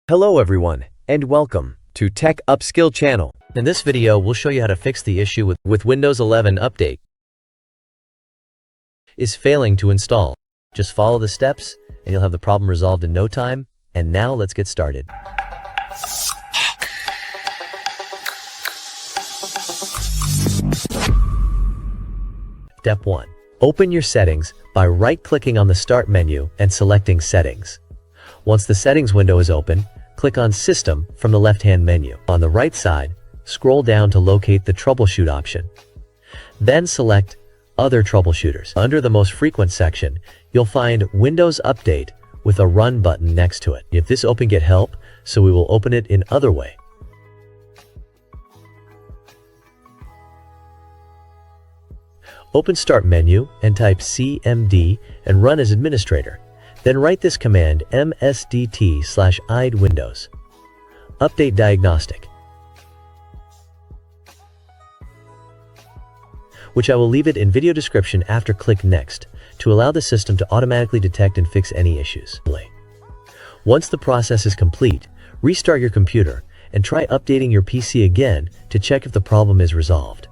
Hello everyone, and welcome to Tech Upskill channel. In this video, we'll show you how to fix the issue with Windows 11 Update is failing to install. Just follow the steps and you'll have the problem resolved in no time. And now let's get started. Step 1. Open your settings by right-clicking on the Start menu and selecting Settings. Once the Settings window is open, click on System from the left-hand menu. On the right side, scroll down to locate the Troubleshoot option. Then select Other Troubleshooters. Under the Most Frequent section, you'll find Windows Update with a Run button next to it. If this open, get help, so we will open it in other way. Open Start menu and type CMD and run as administrator. Then write this command msdt/id windows update diagnostic, which I will leave it in video description after. Click Next to allow the system to automatically detect and fix any issues. Once the process is complete, restart your computer and try updating your PC again to check if the problem is resolved.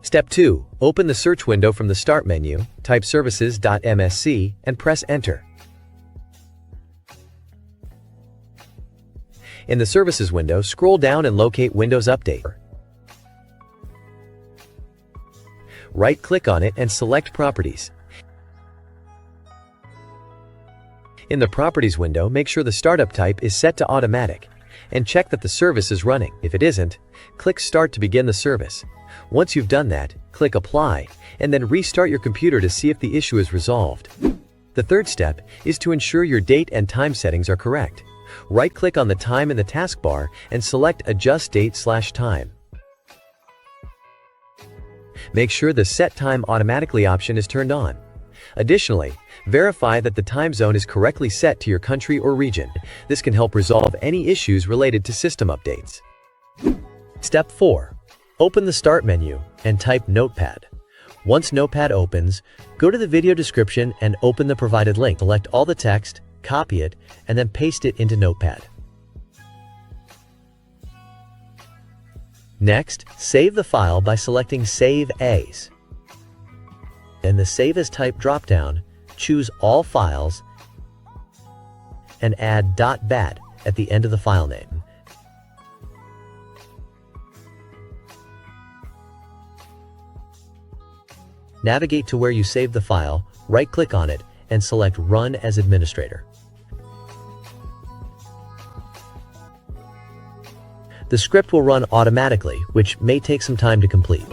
Step 2. Open the search window from the Start menu, type services.msc and press Enter. In the Services window, scroll down and locate Windows Update. Right-click on it and select Properties. In the Properties window, make sure the startup type is set to Automatic and check that the service is running. If it isn't, click Start to begin the service. Once you've done that, click Apply and then restart your computer to see if the issue is resolved. The third step is to ensure your date and time settings are correct. Right-click on the time in the taskbar and select Adjust Date/Time. Make sure the Set Time Automatically option is turned on. Additionally, verify that the time zone is correctly set to your country or region. This can help resolve any issues related to system updates. Step 4. Open the Start menu and type Notepad. Once Notepad opens, go to the video description and open the provided link. Select all the text, copy it, and then paste it into Notepad. Next, save the file by selecting Save As. In the Save As Type dropdown, choose All Files and add .bat at the end of the file name. Navigate to where you saved the file, right-click on it, and select Run as Administrator. The script will run automatically, which may take some time to complete.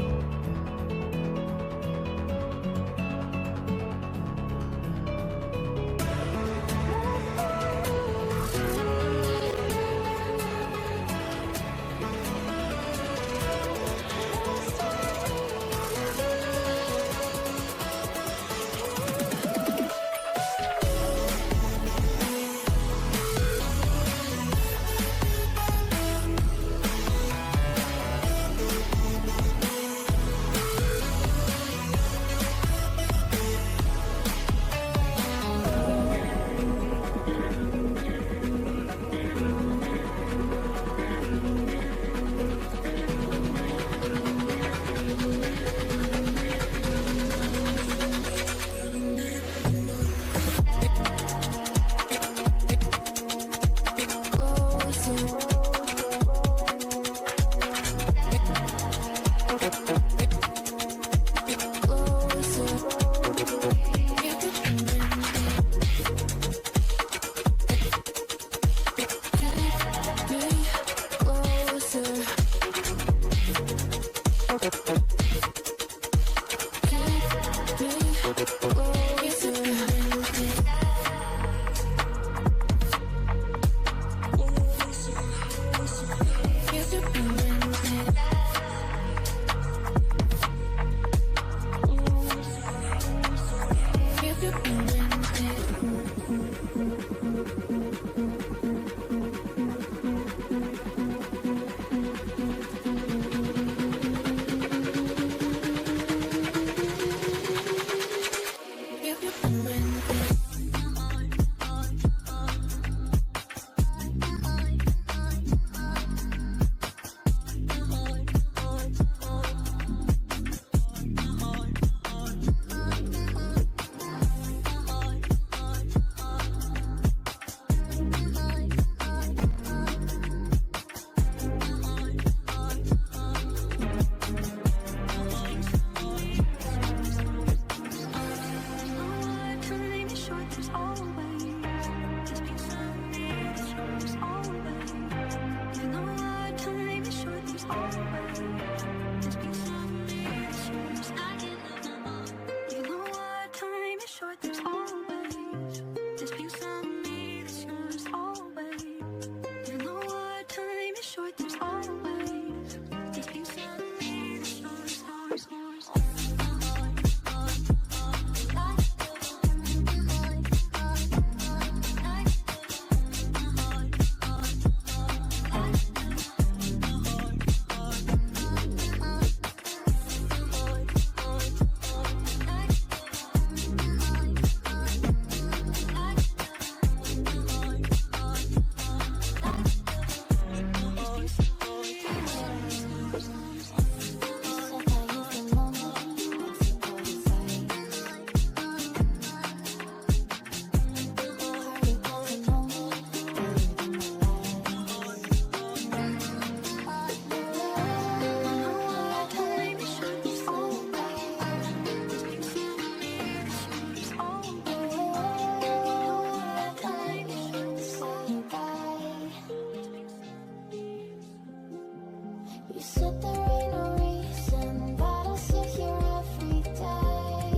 said there ain't no reason, but I sit here every day,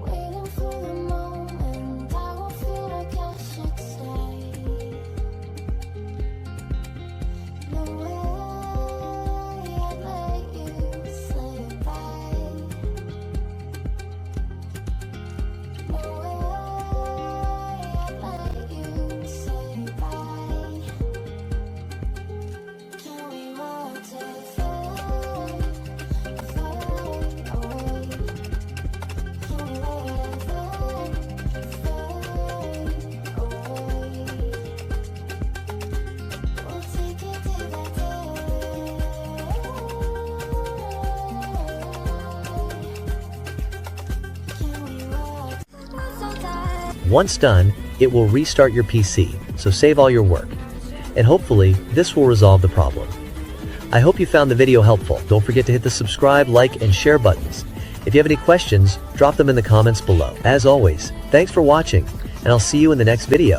waiting for the moment I will feel like I should stay. No way I'd let you slip by. No way I'd let you say bye. Can we watch it fade, fade away? Can we let it fade, fade away? We'll take it to that day. Can we watch? I'm so tired. Once done, it will restart your PC, so save all your work. And hopefully, this will resolve the problem. I hope you found the video helpful. Don't forget to hit the subscribe, like, and share buttons. If you have any questions, drop them in the comments below. As always, thanks for watching, and I'll see you in the next video.